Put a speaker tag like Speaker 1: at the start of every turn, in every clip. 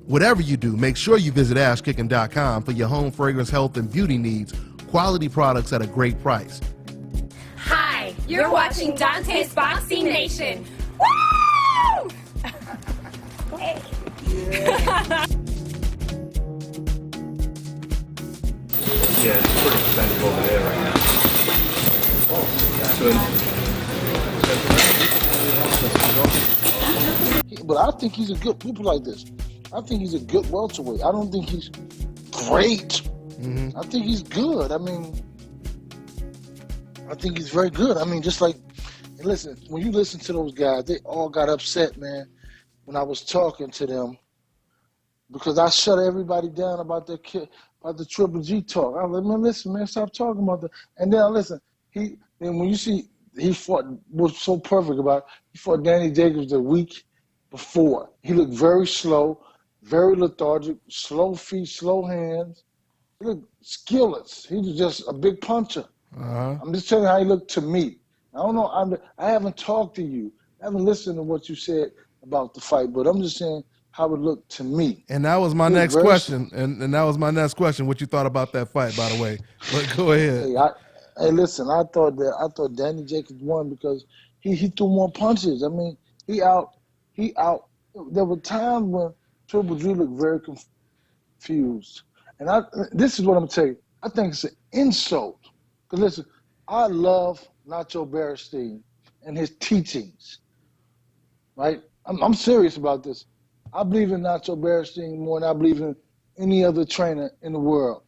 Speaker 1: Whatever you do, make sure you visit ashkicking.com for your home fragrance, health, and beauty needs. Quality products at a great price.
Speaker 2: Hi, you're watching DONTAE'S Boxing Nation. Woo! Hey.
Speaker 3: Yeah, it's pretty expensive over there right now.
Speaker 4: But I think he's a good, people like this. I think he's a good welterweight. I don't think he's great. I think he's good. I mean, I think he's very good. I mean, just like, and listen, when you listen to those guys, they all got upset, man, when I was talking to them, because I shut everybody down about the Triple G talk. I was like, man, listen, man, stop talking about that. And then listen, then when you see he fought, was so perfect about it, he fought Danny Jacobs the week before. He looked very slow, very lethargic, slow feet, slow hands. He looked skillless. He was just a big puncher. I'm just telling you how he looked to me. I don't know. I haven't talked to you. I haven't listened to what you said about the fight, but I'm just saying how it looked to me.
Speaker 1: And that was my next question. And that was my next question. What you thought about that fight, by the way? But go ahead.
Speaker 4: Hey, listen. I thought Danny Jacobs won because he threw more punches. I mean, he out. There were times when Triple G looked very confused, and this is what I'm gonna tell you. I think it's an insult. Because listen, I love Nacho Beristain and his teachings, right? I'm serious about this. I believe in Nacho Beristain more than I believe in any other trainer in the world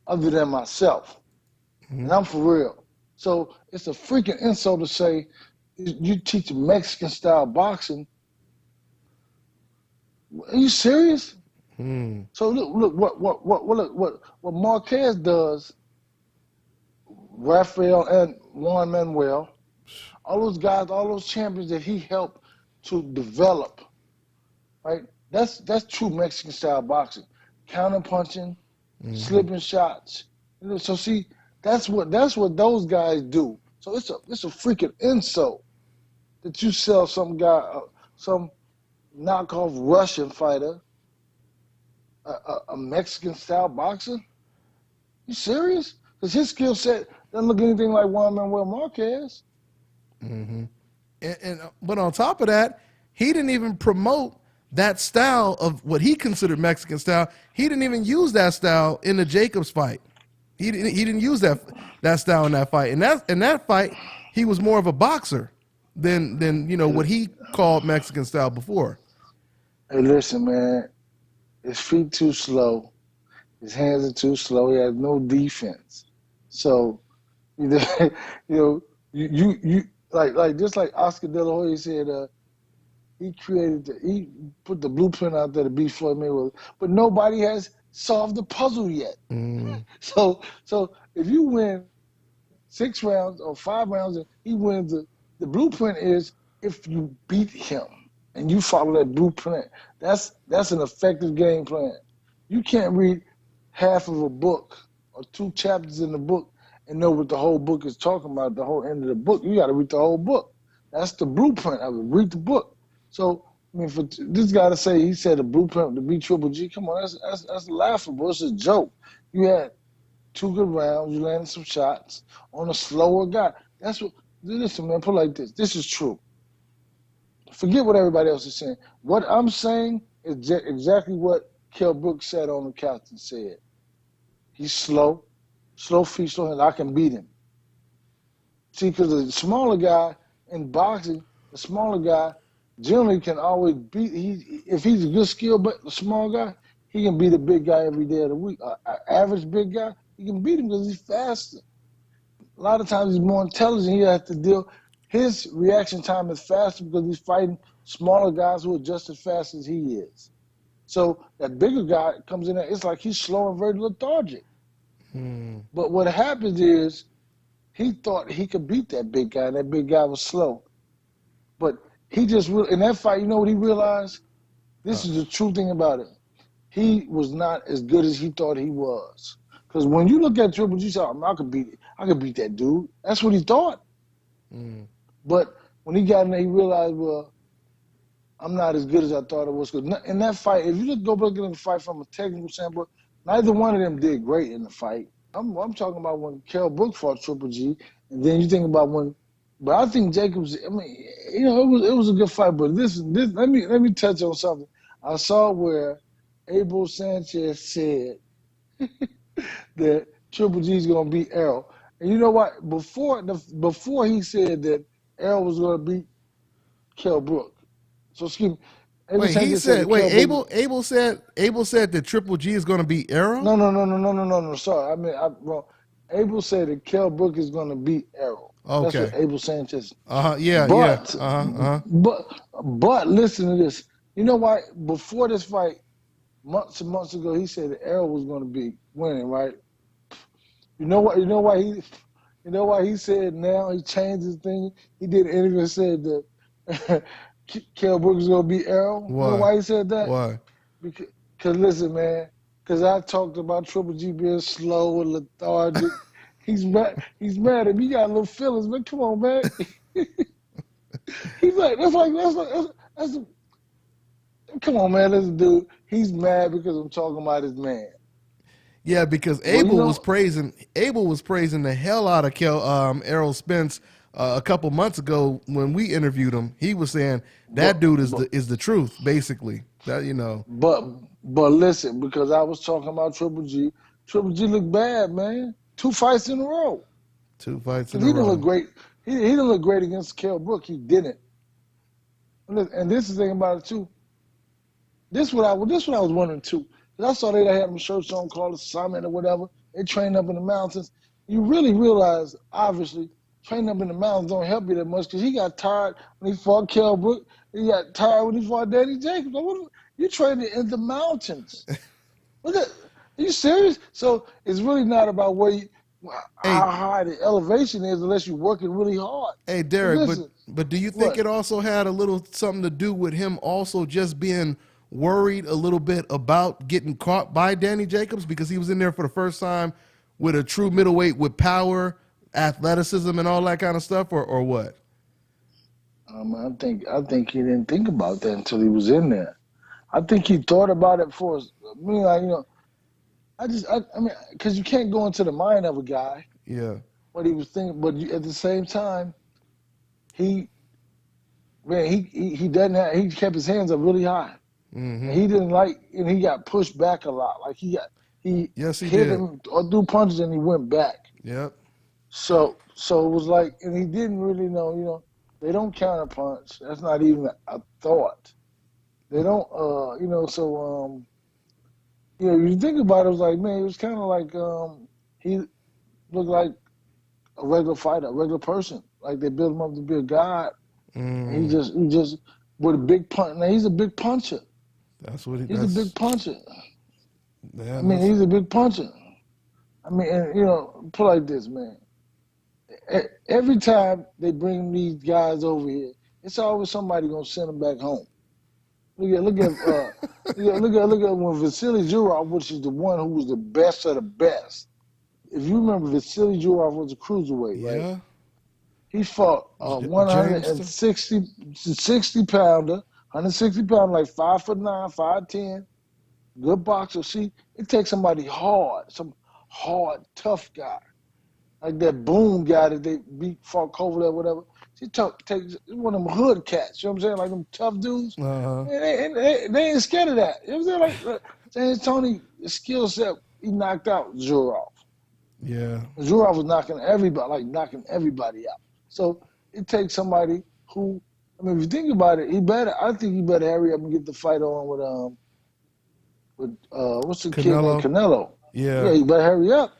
Speaker 4: other than myself. And I'm for real. So it's a freaking insult to say you teach Mexican-style boxing. Are you serious? So look what Marquez does, Rafael and Juan Manuel, all those guys, all those champions that he helped to develop, right? That's true Mexican style boxing. Counter punching, slipping shots. So see, that's what those guys do. So it's a freaking insult that you sell some guy, some knockoff Russian fighter, a Mexican style boxer. You serious? Because his skill set doesn't look anything like Juan Manuel Marquez.
Speaker 1: But on top of that, he didn't even promote that style of what he considered Mexican style. He didn't even use that style in the Jacobs fight. He didn't use that style in that fight. And in that fight, he was more of a boxer than what he called Mexican style before.
Speaker 4: Hey, listen, man, his feet too slow, his hands are too slow. He has no defense. So, you just like Oscar De La Hoya said, he put the blueprint out there to beat Floyd Mayweather, but nobody has solved the puzzle yet. So if you win 6 rounds or 5 rounds and he wins, the blueprint is if you beat him and you follow that blueprint, that's an effective game plan. You can't read half of a book or 2 chapters in the book and know what the whole book is talking about, the whole end of the book. You got to read the whole book. That's the blueprint of it. Read the book. So, I mean, for this guy to say he said a blueprint to beat Triple G, come on, that's laughable. It's a joke. You had 2 good rounds. You landed some shots on a slower guy. That's what. Listen, man, put it like this. This is true. Forget what everybody else is saying. What I'm saying is exactly what Kell Brook said on the couch and said. He's slow feet, slow hands. I can beat him. See, because the smaller guy in boxing, the smaller guy generally can always beat. If he's a good skill, but the small guy, he can beat a big guy every day of the week. An average big guy, he can beat him because he's faster. A lot of times he's more intelligent. He has to deal. His reaction time is faster because he's fighting smaller guys who are just as fast as he is. So that bigger guy comes in there, it's like he's slow and very lethargic. But what happens is he thought he could beat that big guy, and that big guy was slow. But he just, in that fight, you know what he realized? This is the true thing about it. He was not as good as he thought he was. Because when you look at Triple G, you say, I could beat that dude. That's what he thought. But when he got in there, he realized, well, I'm not as good as I thought it was. Because in that fight, if you just go look at the fight from a technical standpoint, neither one of them did great in the fight. I'm talking about when Kell Brook fought Triple G, and then you think about when. But I think Jacobs. I mean, you know, it was a good fight. But this let me touch on something. I saw where Abel Sanchez said that Triple G is going to beat Errol, and you know what? Before he said that Errol was going to beat Kell Brook. So excuse me.
Speaker 1: Wait, he said. Wait, Abel said that Triple G is going to beat Errol.
Speaker 4: No. Sorry, I mean, wrong. Abel said that Kell Brook is going to beat Errol.
Speaker 1: Okay.
Speaker 4: That's what Abel Sanchez.
Speaker 1: Yeah.
Speaker 4: But listen to this. You know why? Before this fight, months and months ago, he said that Errol was going to be winning, right? You know what? You know why he said now he changed his thing. He did an interview and said that Kell Brook is going to beat Errol.
Speaker 1: Why?
Speaker 4: You know why he said that?
Speaker 1: Why?
Speaker 4: Because listen, man. Because I talked about Triple G being slow and lethargic. He's mad. He's mad at me. He got little feelings, man. Come on, man. He's like, that's come on, man. Listen, dude. He's mad because I'm talking about his man.
Speaker 1: Yeah, because Abel was praising the hell out of Errol Spence a couple months ago when we interviewed him. He was saying that dude is the truth, basically. That you know.
Speaker 4: But listen, because I was talking about Triple G. Triple G looked bad, man. 2 fights in a row.
Speaker 1: 2 fights in
Speaker 4: a
Speaker 1: row.
Speaker 4: He didn't look great. He didn't look great against Kell Brook. He didn't. And this is the thing about it too. This is what I was wondering too. I saw they had them shirts on called a summit or whatever. They train up in the mountains. You really realize, obviously, training up in the mountains don't help you that much because he got tired when he fought Kell Brook. He got tired when he fought Derrick James. You training in the mountains. Are you serious? So it's really not about how high the elevation is unless you're working really hard.
Speaker 1: Hey, Derrick, but do you think it also had a little something to do with him also just being worried a little bit about getting caught by Danny Jacobs because he was in there for the first time with a true middleweight with power, athleticism, and all that kind of stuff, or what?
Speaker 4: I think he didn't think about that until he was in there. I think he thought about it for us. I mean, like, you know, I mean, because you can't go into the mind of a guy.
Speaker 1: Yeah.
Speaker 4: What he was thinking, but at the same time, he kept his hands up really high.
Speaker 1: Mm-hmm.
Speaker 4: And he didn't and he got pushed back a lot. Like he hit him or threw punches and he went back.
Speaker 1: Yep.
Speaker 4: So it was like, and he didn't really know, you know, they don't counter punch. That's not even a thought. They don't, you know, so, you know, you think about it, it was like, man, it was kind of like he looked like a regular fighter, a regular person. Like they built him up to be a god. He just with a big punch. Now he's a big puncher.
Speaker 1: That's what
Speaker 4: he's a big puncher.
Speaker 1: Yeah,
Speaker 4: I mean, he's a big puncher. I mean, and, you know, put like this, man. Every time they bring these guys over here, it's always somebody gonna send them back home. Look at when Vasily Zurov, which is the one who was the best of the best. If you remember, Vasily Zurov was a cruiserweight, right?
Speaker 1: Yeah.
Speaker 4: He fought 160 pounder, like 5'9", 5'10", good boxer. See, it takes somebody hard, some hard, tough guy, like that Boone guy that they fought Kovalev or whatever. He takes one of them hood cats. You know what I'm saying? Like them tough dudes.
Speaker 1: Uh-huh.
Speaker 4: And they ain't scared of that. You know what I'm saying? Like James Toney, his skill set, he knocked out Zurov.
Speaker 1: Yeah.
Speaker 4: Zurov was knocking everybody out. So it takes somebody who, I mean, if you think about it, I think he better hurry up and get the fight on with what's the kid named Canelo.
Speaker 1: Yeah.
Speaker 4: Yeah, he better hurry up.